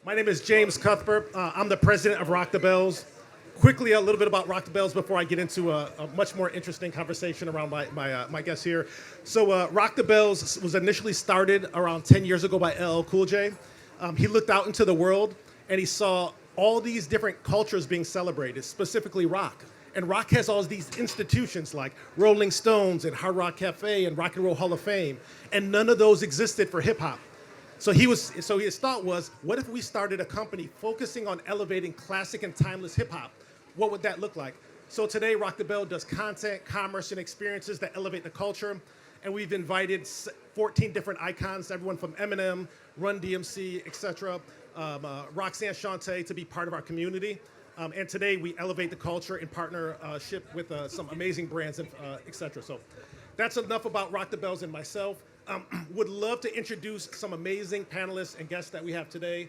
My name is James Cuthbert. I'm the president of Rock the Bells. Quickly, a little bit about Rock the Bells before I get into a much more interesting conversation around my guests here. So Rock the Bells was initially started around 10 years ago by LL Cool J. He looked out into the world and he saw all these different cultures being celebrated, specifically rock. And rock has all these institutions like Rolling Stones and Hard Rock Cafe and Rock and Roll Hall of Fame, and none of those existed for hip hop. So his thought was, what if we started a company focusing on elevating classic and timeless hip hop? What would that look like? So today, Rock the Bell does content, commerce, and experiences that elevate the culture. And we've invited 14 different icons, everyone from Eminem, Run DMC, etc., Roxanne Shante to be part of our community. And today we elevate the culture in partnership with some amazing brands, etc. So that's enough about Rock the Bells and myself. Would love to introduce some amazing panelists and guests that we have today.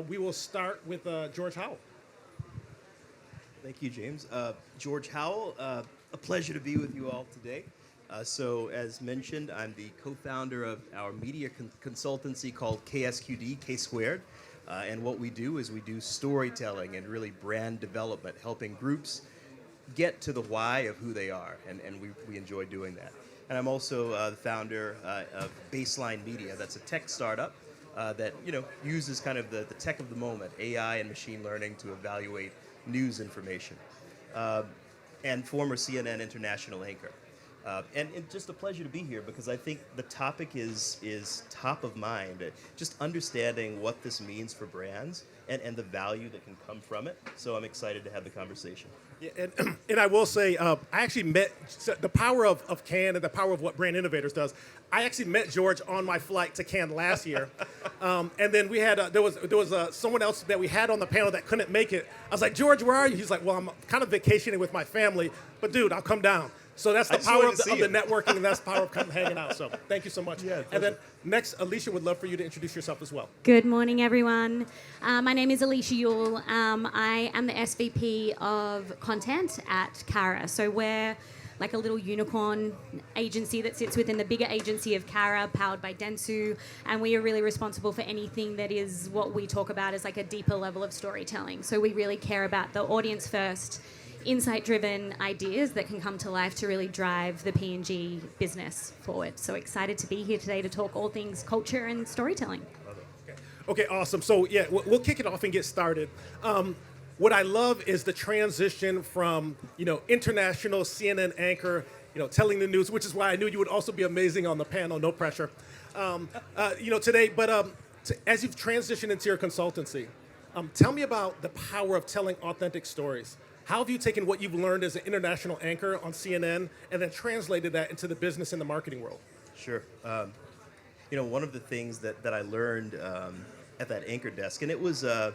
We will start with George Howell. Thank you, James. George Howell, a pleasure to be with you all today. So as mentioned, I'm the co-founder of our media consultancy called KSQD, K Squared. And what we do is we do storytelling and really brand development, helping groups get to the why of who they are. And we enjoy doing that. And I'm also the founder of Baseline Media. That's a tech startup that uses kind of the tech of the moment, AI and machine learning, to evaluate news information, and former CNN international anchor. And it's just a pleasure to be here because I think the topic is top of mind, just understanding what this means for brands and the value that can come from it. So I'm excited to have the conversation. Yeah, and I will say, I actually met the power of Cannes and the power of what Brand Innovators does. I actually met George on my flight to Cannes last year, and then we had there was someone else that we had on the panel that couldn't make it. I was like, George, where are you? He's like, well, I'm kind of vacationing with my family, but dude, I'll come down. So that's the power of the networking, and that's the power of coming hanging out. So thank you so much. Yeah, and then next, Alysha would love for you to introduce yourself as well. Good morning, everyone. My name is Alysha Yuille. I am the SVP of content at Carat. So we're like a little unicorn agency that sits within the bigger agency of Carat, powered by Dentsu, and we are really responsible for anything that is what we talk about as like a deeper level of storytelling. So we really care about the audience first, insight-driven ideas that can come to life to really drive the P&G business forward. So excited to be here today to talk all things culture and storytelling. Okay, awesome. So yeah, we'll kick it off and get started. What I love is the transition from international CNN anchor, telling the news, which is why I knew you would also be amazing on the panel. No pressure, today. But as you've transitioned into your consultancy, tell me about the power of telling authentic stories. How have you taken what you've learned as an international anchor on CNN and then translated that into the business and the marketing world? Sure. One of the things that I learned at that anchor desk, and it was an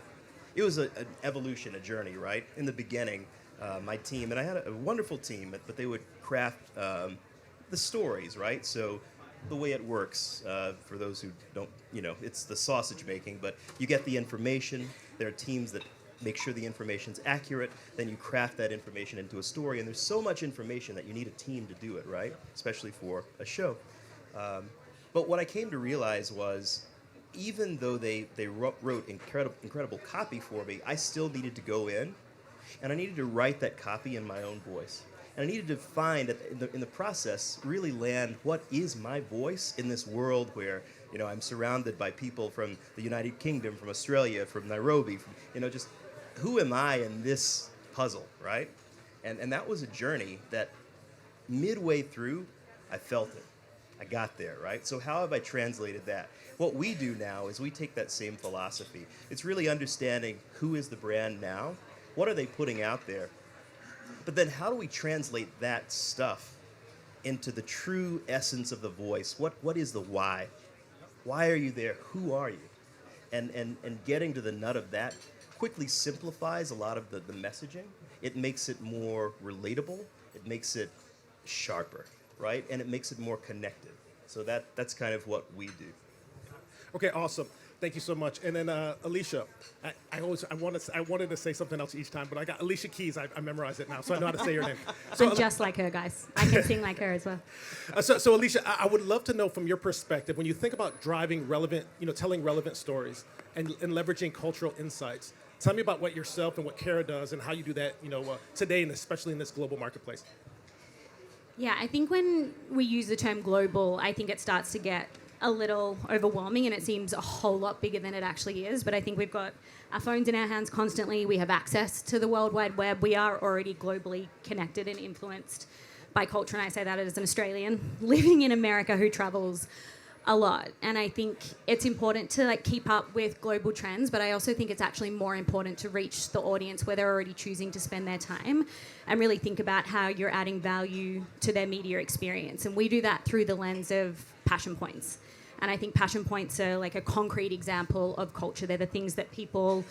evolution, a journey, right? In the beginning, my team, and I had a wonderful team, but they would craft the stories, right? So the way it works, for those who don't, it's the sausage making, but you get the information. There are teams that make sure the information's accurate, then you craft that information into a story, and there's so much information that you need a team to do it, right? Especially for a show. But what I came to realize was, even though they wrote incredible copy for me, I still needed to go in, and I needed to write that copy in my own voice. And I needed to find, in the process, really land what is my voice in this world where, I'm surrounded by people from the United Kingdom, from Australia, from Nairobi, just who am I in this puzzle, right? And that was a journey that midway through, I felt it. I got there, right? So how have I translated that? What we do now is we take that same philosophy. It's really understanding who is the brand now, what are they putting out there, but then how do we translate that stuff into the true essence of the voice? What is the why? Why are you there? Who are you? And getting to the nut of that quickly simplifies a lot of the messaging. It makes it more relatable. It makes it sharper, right? And it makes it more connected. So that's kind of what we do. Okay, awesome. Thank you so much. And then Alysha, I wanted to say something else each time, but I got Alysha Keys. I memorized it now, so I know how to say your name. So, I'm just like her, guys. I can sing like her as well. so Alysha, I would love to know from your perspective, when you think about driving relevant, telling relevant stories and leveraging cultural insights, tell me about what yourself and what Carat does and how you do that, today and especially in this global marketplace. Yeah, I think when we use the term global, I think it starts to get a little overwhelming and it seems a whole lot bigger than it actually is. But I think we've got our phones in our hands constantly. We have access to the World Wide Web. We are already globally connected and influenced by culture. And I say that as an Australian living in America who travels a lot. And I think it's important to keep up with global trends, but I also think it's actually more important to reach the audience where they're already choosing to spend their time and really think about how you're adding value to their media experience. And we do that through the lens of passion points. And I think passion points are a concrete example of culture. They're the things that people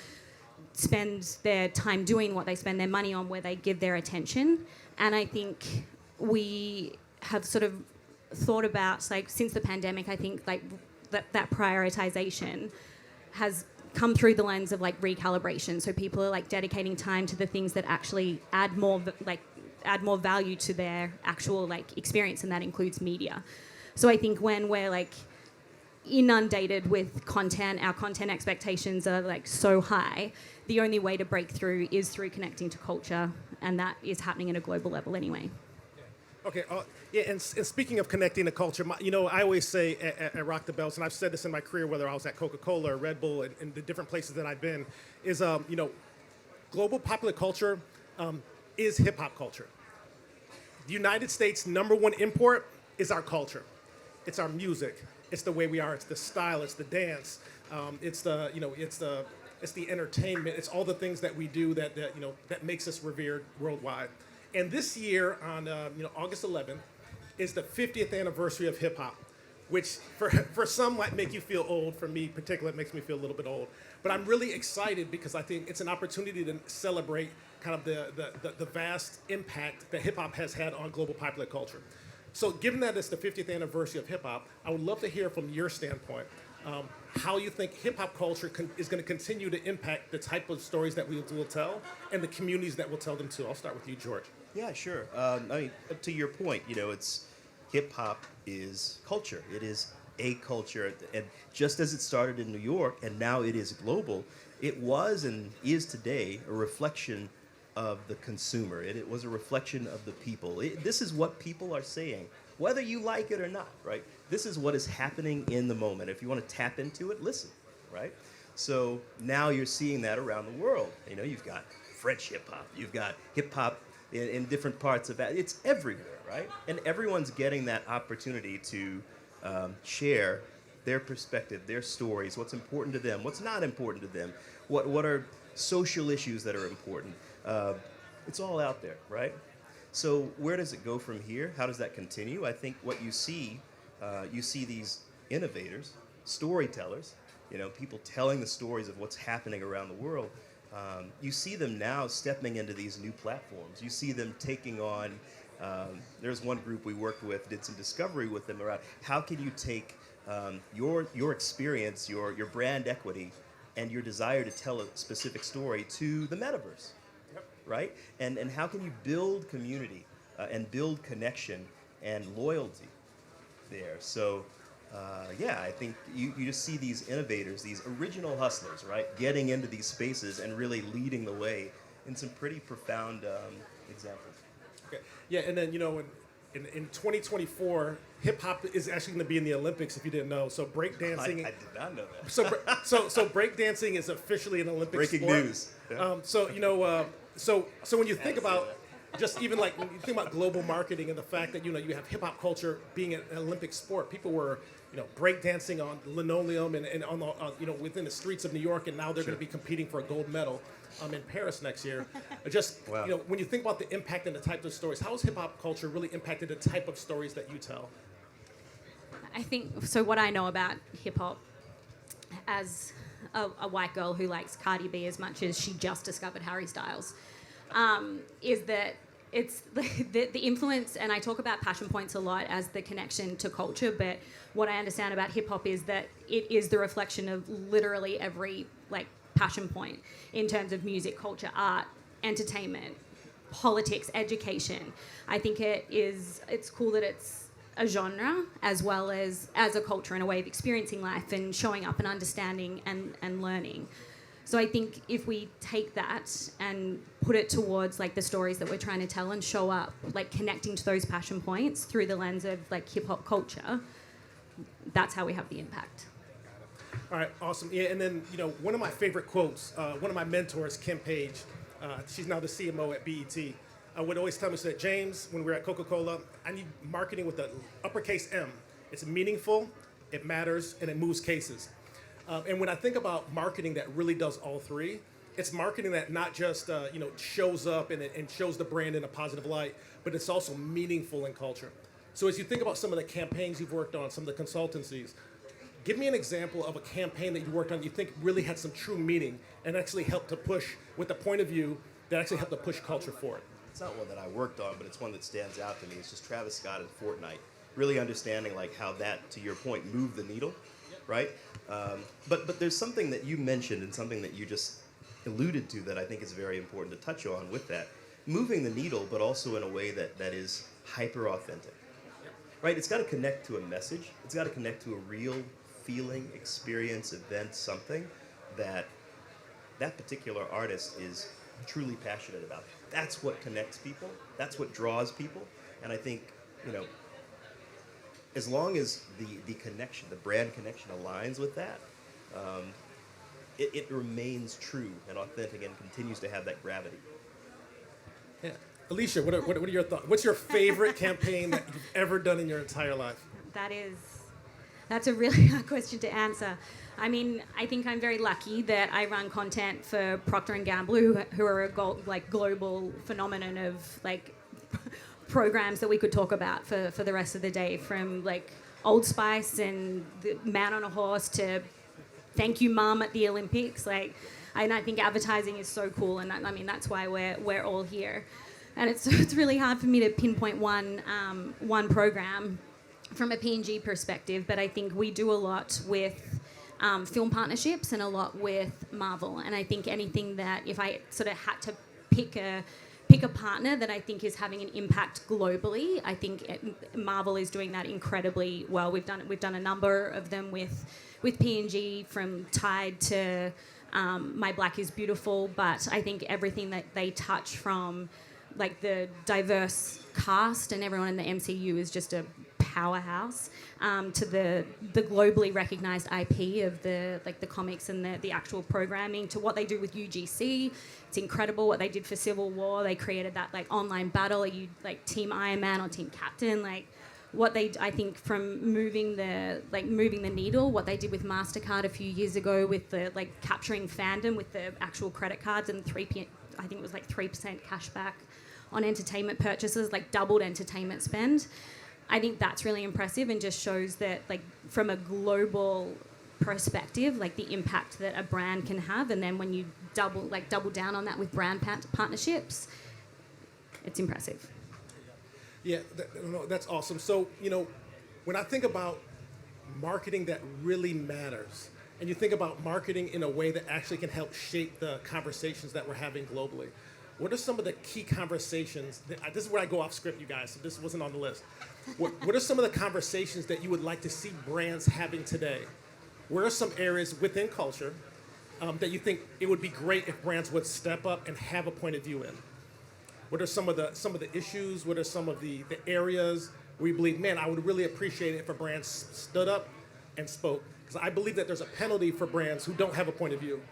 spend their time doing, what they spend their money on, where they give their attention. And I think we have sort of thought about, since the pandemic, I think that prioritization has come through the lens of recalibration. So people are dedicating time to the things that actually add more value to their actual experience, and that includes media. So I think when we're inundated with content, our content expectations are so high, the only way to break through is through connecting to culture, and that is happening at a global level anyway. Okay, and speaking of connecting to culture, I always say at Rock the Bells, and I've said this in my career, whether I was at Coca-Cola or Red Bull and the different places that I've been, is, global popular culture is hip-hop culture. The United States' #1 import is our culture. It's our music. It's the way we are. It's the style. It's the dance. It's the entertainment. It's all the things that we do that makes us revered worldwide. And this year, on August 11th, is the 50th anniversary of hip hop, which for some might make you feel old. For me, particularly, it makes me feel a little bit old. But I'm really excited because I think it's an opportunity to celebrate kind of the vast impact that hip hop has had on global popular culture. So, given that it's the 50th anniversary of hip hop, I would love to hear from your standpoint how you think hip hop culture is going to continue to impact the type of stories that we will tell and the communities that will tell them to. I'll start with you, George. Yeah, sure. To your point, it's hip hop is culture. It is a culture, and just as it started in New York and now it is global, it was and is today a reflection of the consumer. It was a reflection of the people. This is what people are saying, whether you like it or not, right? This is what is happening in the moment. If you want to tap into it, listen, right? So now you're seeing that around the world. You've got French hip hop, you've got hip hop in different parts of that. It's everywhere, right? And everyone's getting that opportunity to share their perspective, their stories, what's important to them, what's not important to them, what are social issues that are important. It's all out there, right? So where does it go from here? How does that continue? I think what you see these innovators, storytellers, people telling the stories of what's happening around the world. You see them now stepping into these new platforms. You see them taking on, there's one group we worked with, did some discovery with them around how can you take your experience, your brand equity, and your desire to tell a specific story to the metaverse, right? And how can you build community and build connection and loyalty there? So, I think you just see these innovators, these original hustlers, right, getting into these spaces and really leading the way in some pretty profound examples. Okay. Yeah, and then in 2024, hip hop is actually going to be in the Olympics. If you didn't know, so breakdancing. I did not know that. So breakdancing is officially an Olympic Breaking sport. news. Yeah. So when you think about just even when you think about global marketing and the fact that you have hip hop culture being an Olympic sport, people were breakdancing on linoleum and on the within the streets of New York, and now they're going to be competing for a gold medal in Paris next year. Wow. When you think about the impact and the type of stories, how has hip hop culture really impacted the type of stories that you tell? I think so. What I know about hip hop, as a white girl who likes Cardi B as much as she just discovered Harry Styles, is that it's the influence, and I talk about passion points a lot as the connection to culture, but what I understand about hip hop is that it is the reflection of literally every like passion point in terms of music, culture, art, entertainment, politics, education. I think it's cool that it's a genre as well as a culture and a way of experiencing life and showing up and understanding and learning. So I think if we take that and put it towards like the stories that we're trying to tell and show up, like connecting to those passion points through the lens of like hip hop culture, that's how we have the impact. All right, awesome. Yeah, and then, one of my favorite quotes, one of my mentors, Kim Page, she's now the CMO at BET, would always tell me, she said, James, when we were at Coca-Cola, I need marketing with the uppercase M. It's meaningful, it matters, and it moves cases. And when I think about marketing that really does all three, it's marketing that not just shows up and shows the brand in a positive light, but it's also meaningful in culture. So as you think about some of the campaigns you've worked on, some of the consultancies, give me an example of a campaign that you worked on that you think really had some true meaning and actually helped to push with the point of view that actually helped to push culture forward. It's not one that I worked on, but it's one that stands out to me. It's just Travis Scott and Fortnite. Really understanding like how that, to your point, moved the needle, right? But there's something that you mentioned and something that you just alluded to that I think is very important to touch on with that. Moving the needle, but also in a way that is hyper authentic, right? It's got to connect to a message. It's got to connect to a real feeling, experience, event, something that particular artist is truly passionate about. That's what connects people. That's what draws people. And I think, as long as the connection, the brand connection aligns with that, it remains true and authentic and continues to have that gravity. Yeah. Alysha, what are your thoughts? What's your favorite campaign that you've ever done in your entire life? That's a really hard question to answer. I mean, I think I'm very lucky that I run content for Procter & Gamble, who are a global phenomenon of like programs that we could talk about for the rest of the day, from like Old Spice and the Man on a Horse to Thank You Mom at the Olympics. And I think advertising is so cool, and I mean that's why we're all here. And it's really hard for me to pinpoint one program from a P&G perspective, but I think we do a lot with film partnerships and a lot with Marvel. And I think anything that, if I sort of had to pick a partner that I think is having an impact globally, I think Marvel is doing that incredibly well. We've done a number of them with P&G, from Tide to My Black is Beautiful, but I think everything that they touch, from like the diverse cast and everyone in the MCU is just a powerhouse, to the globally recognized IP of the comics and the actual programming, to what they do with UGC. It's incredible what they did for Civil War. They created that like online battle. Are you like Team Iron Man or Team Captain? Like what they, I think, from moving the needle, what they did with MasterCard a few years ago with the like capturing fandom with the actual credit cards and I think it was like 3% cash back on entertainment purchases, like doubled entertainment spend. I think that's really impressive and just shows that, like, from a global perspective, like the impact that a brand can have. And then when you double down on that with brand partnerships, it's impressive. Yeah, that's awesome. So, when I think about marketing that really matters, and you think about marketing in a way that actually can help shape the conversations that we're having globally, what are some of the key conversations? This is where I go off script, you guys, so this wasn't on the list. What are some of the conversations that you would like to see brands having today? Where are some areas within culture that you think it would be great if brands would step up and have a point of view in? What are some of the issues? What are some of the areas where you believe, man, I would really appreciate it if a brand stood up and spoke? Because I believe that there's a penalty for brands who don't have a point of view.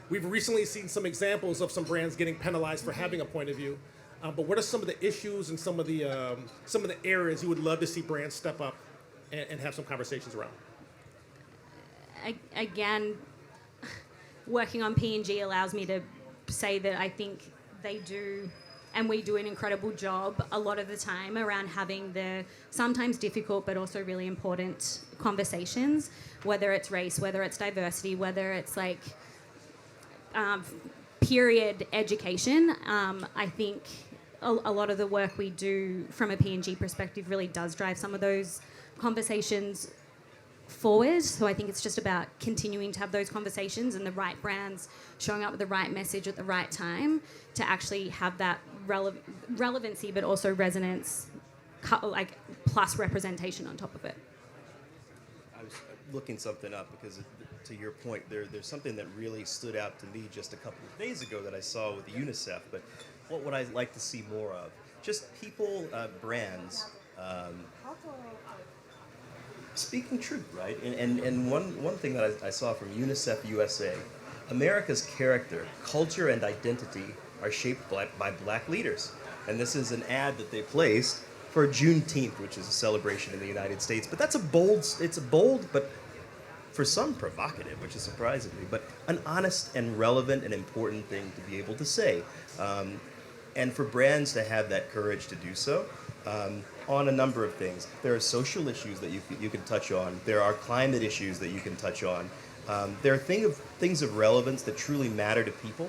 We've recently seen some examples of some brands getting penalized for having a point of view. But what are some of the issues and some of the areas you would love to see brands step up and have some conversations around? Again, working on P&G allows me to say that I think they do, and we do, an incredible job a lot of the time around having the sometimes difficult but also really important conversations, whether it's race, whether it's diversity, whether it's like period education. I think a lot of the work we do from a P&G perspective really does drive some of those conversations forward. So I think it's just about continuing to have those conversations and the right brands showing up with the right message at the right time to actually have that relevancy, but also resonance, like plus representation on top of it. I was looking something up because, to your point, there's something that really stood out to me just a couple of days ago that I saw with UNICEF. But what would I like to see more of? Just people, brands, speaking truth, right? And one thing that I saw from UNICEF USA, America's character, culture, and identity are shaped by black leaders. And this is an ad that they placed for Juneteenth, which is a celebration in the United States. But it's a bold, but for some provocative, which is surprising me, but an honest and relevant and important thing to be able to say. And for brands to have that courage to do so, on a number of things. There are social issues that you can touch on. There are climate issues that you can touch on. There are things of relevance that truly matter to people.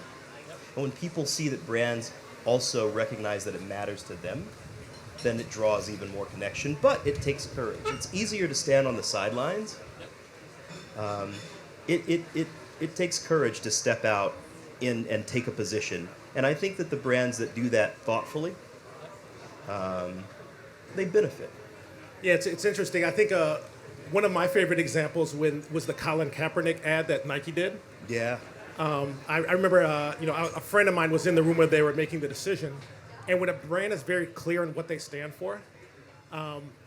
And when people see that brands also recognize that it matters to them, then it draws even more connection. But it takes courage. It's easier to stand on the sidelines. It takes courage to step out in and take a position. And I think that the brands that do that thoughtfully, they benefit. Yeah, it's interesting. I think one of my favorite examples was the Colin Kaepernick ad that Nike did. Yeah. I remember, a friend of mine was in the room where they were making the decision, and when a brand is very clear on what they stand for,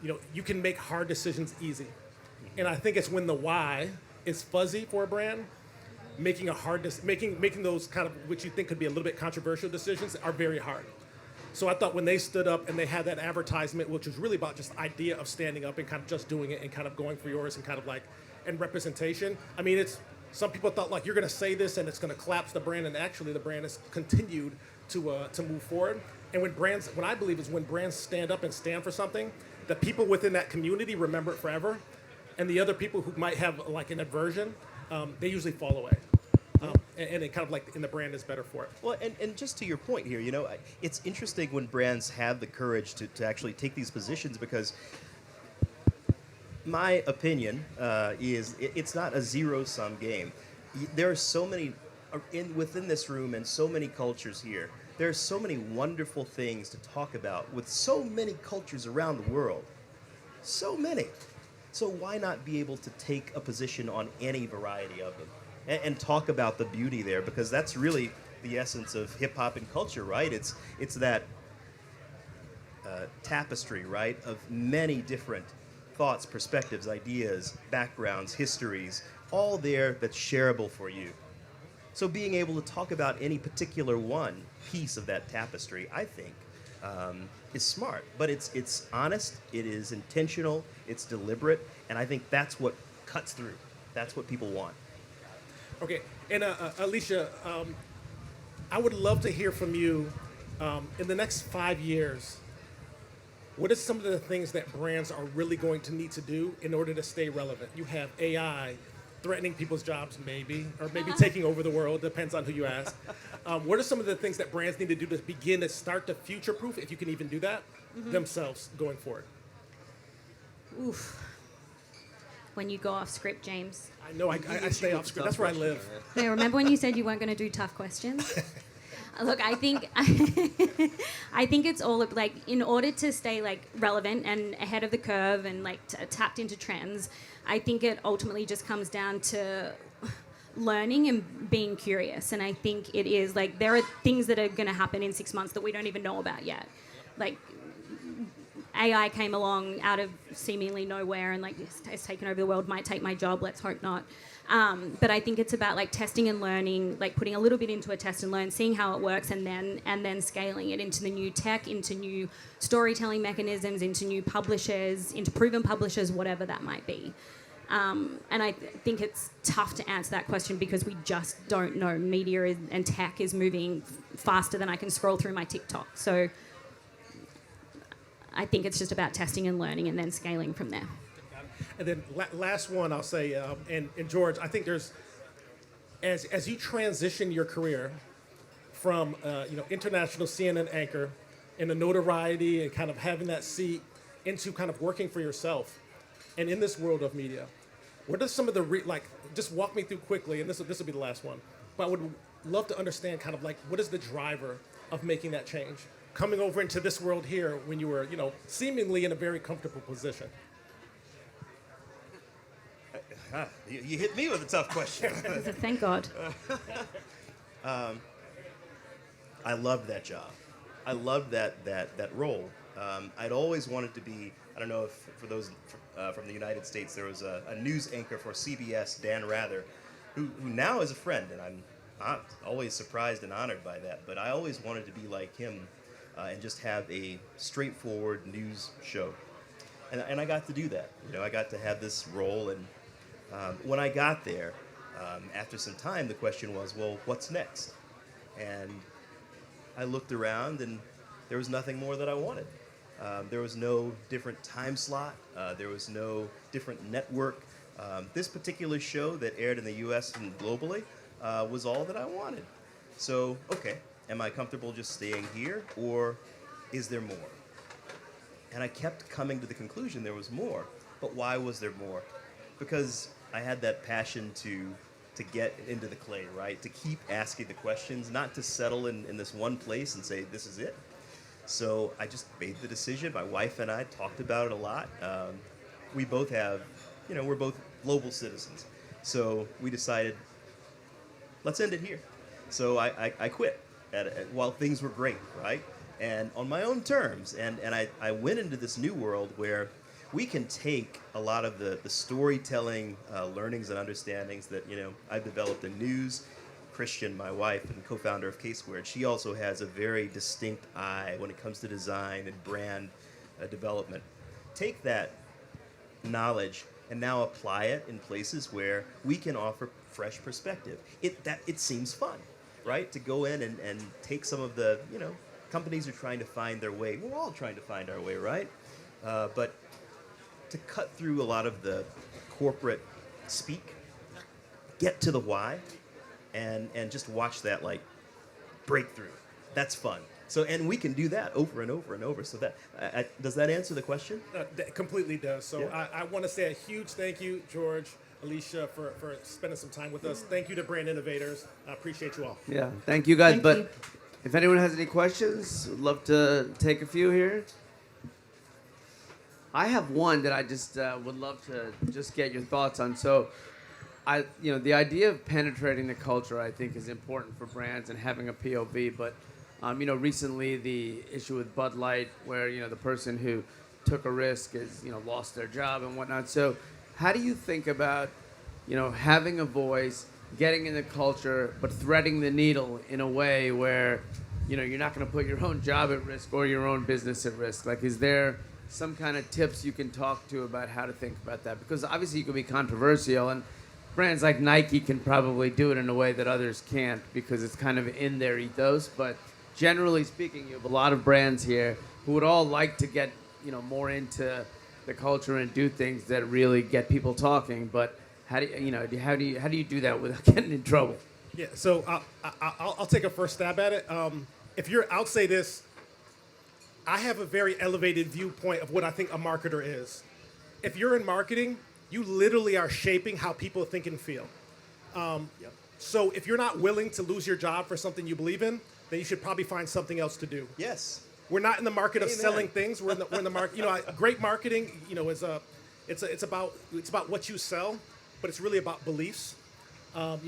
you can make hard decisions easy. And I think it's when the why is fuzzy for a brand, making those kind of which you think could be a little bit controversial decisions are very hard. So I thought when they stood up and they had that advertisement, which was really about just the idea of standing up and kind of just doing it and kind of going for yours and kind of like, and representation. I mean, some people thought like you're going to say this and it's going to collapse the brand, and actually the brand has continued to move forward. And what I believe is when brands stand up and stand for something, the people within that community remember it forever, and the other people who might have like an aversion, they usually fall away. And it kind of like, and the brand is better for it. Well, and just to your point here, it's interesting when brands have the courage to actually take these positions, because my opinion is it's not a zero-sum game. There are so many within this room and so many cultures here. There are so many wonderful things to talk about with so many cultures around the world. So many. So why not be able to take a position on any variety of them and talk about the beauty there? Because that's really the essence of hip hop and culture, right? It's that tapestry, right, of many different thoughts, perspectives, ideas, backgrounds, histories, all there that's shareable for you. So being able to talk about any particular one piece of that tapestry, I think, is smart. But it's honest, it is intentional, it's deliberate, and I think that's what cuts through. That's what people want. Okay, and Alysha, I would love to hear from you in the next 5 years. What are some of the things that brands are really going to need to do in order to stay relevant? You have AI threatening people's jobs, maybe, or maybe taking over the world, depends on who you ask. What are some of the things that brands need to do to begin to start to future-proof, if you can even do that, themselves going forward? Oof. When you go off script, James. I know, I stay off script. That's where I live. Yeah, remember when you said you weren't going to do tough questions? Look, I think it's all like, in order to stay like relevant and ahead of the curve and like tapped into trends, I think it ultimately just comes down to learning and being curious. And I think it is like there are things that are going to happen in 6 months that we don't even know about yet. Like AI came along out of seemingly nowhere and like it's taken over the world, might take my job, let's hope not. But I think it's about like testing and learning, like putting a little bit into a test and learn, seeing how it works, and then scaling it into the new tech, into new storytelling mechanisms, into new publishers, into proven publishers, whatever that might be. And I think it's tough to answer that question because we just don't know. Media and tech is moving faster than I can scroll through my TikTok. So I think it's just about testing and learning and then scaling from there. And then last one I'll say, and George, I think there's, as you transition your career from international CNN anchor and the notoriety and kind of having that seat into kind of working for yourself. And in this world of media, what are some of the, just walk me through quickly, and this will be the last one, but I would love to understand kind of like, what is the driver of making that change? Coming over into this world here when you were, seemingly in a very comfortable position. You hit me with a tough question. Thank God. I loved that job. I loved that role. I'd always wanted to be, I don't know if for those from the United States, there was a news anchor for CBS, Dan Rather, who now is a friend, and I'm always surprised and honored by that. But I always wanted to be like him and just have a straightforward news show. And I got to do that. I got to have this role. And when I got there, after some time, the question was, well, what's next? And I looked around, and there was nothing more that I wanted. There was no different time slot. There was no different network. This particular show that aired in the U.S. and globally was all that I wanted. So, okay, am I comfortable just staying here, or is there more? And I kept coming to the conclusion there was more. But why was there more? Because I had that passion to get into the clay, right? To keep asking the questions, not to settle in this one place and say, this is it. So I just made the decision. My wife and I talked about it a lot. We both have, we're both global citizens. So we decided, let's end it here. So I quit while things were great, right? And on my own terms. And I went into this new world where we can take a lot of the storytelling learnings and understandings that, I've developed in news. Christian, my wife and co-founder of KSQD, she also has a very distinct eye when it comes to design and brand development. Take that knowledge and now apply it in places where we can offer fresh perspective. It seems fun, right? To go in and take some of the, companies are trying to find their way. We're all trying to find our way, right? But to cut through a lot of the corporate speak, get to the why, and just watch that breakthrough. That's fun. So, and we can do that over and over and over. So that does that answer the question? That completely does. So yeah. I want to say a huge thank you, George, Alysha, for spending some time with us. Thank you to Brand Innovators. I appreciate you all. Yeah, thank you guys. Thank you. If anyone has any questions, would love to take a few here. I have one that I just would love to just get your thoughts on. So, the idea of penetrating the culture, I think, is important for brands and having a POV. But, recently the issue with Bud Light, where the person who took a risk is lost their job and whatnot. So, how do you think about having a voice, getting in the culture, but threading the needle in a way where you're not going to put your own job at risk or your own business at risk? Like, is there some kind of tips you can talk to about how to think about that? Because obviously you can be controversial, and brands like Nike can probably do it in a way that others can't because it's kind of in their ethos. But generally speaking, you have a lot of brands here who would all like to get more into the culture and do things that really get people talking. But how do you do that without getting in trouble? Yeah. So I'll take a first stab at it. I'll say this. I have a very elevated viewpoint of what I think a marketer is. If you're in marketing, you literally are shaping how people think and feel. So if you're not willing to lose your job for something you believe in, then you should probably find something else to do. Yes. We're not in the market of Amen. selling things. We're in the market. Great marketing, it's about what you sell, but it's really about beliefs. And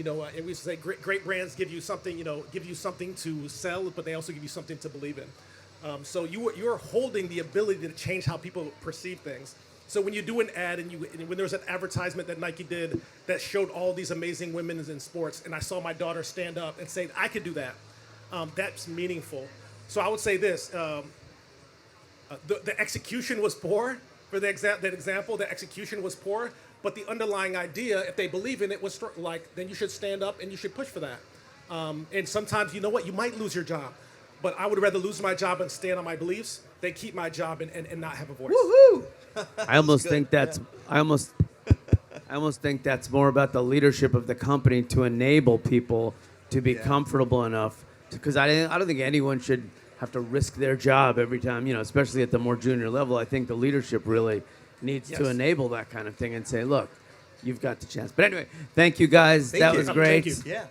we say great brands give you something to sell, but they also give you something to believe in. So you're holding the ability to change how people perceive things. So when you do an ad and when there's an advertisement that Nike did that showed all these amazing women in sports, and I saw my daughter stand up and say, I could do that, that's meaningful. So I would say this, the execution was poor for that example, the execution was poor, but the underlying idea, if they believe in it, was then you should stand up and you should push for that. And sometimes, you might lose your job, but I would rather lose my job and stand on my beliefs than keep my job and not have a voice. Woohoo! I almost think that's I almost think that's more about the leadership of the company to enable people to be comfortable enough. Because I don't think anyone should have to risk their job every time, especially at the more junior level. I think the leadership really needs to enable that kind of thing and say, look, you've got the chance. But anyway, thank you guys. Thank That you. was great. Thank you. Yeah.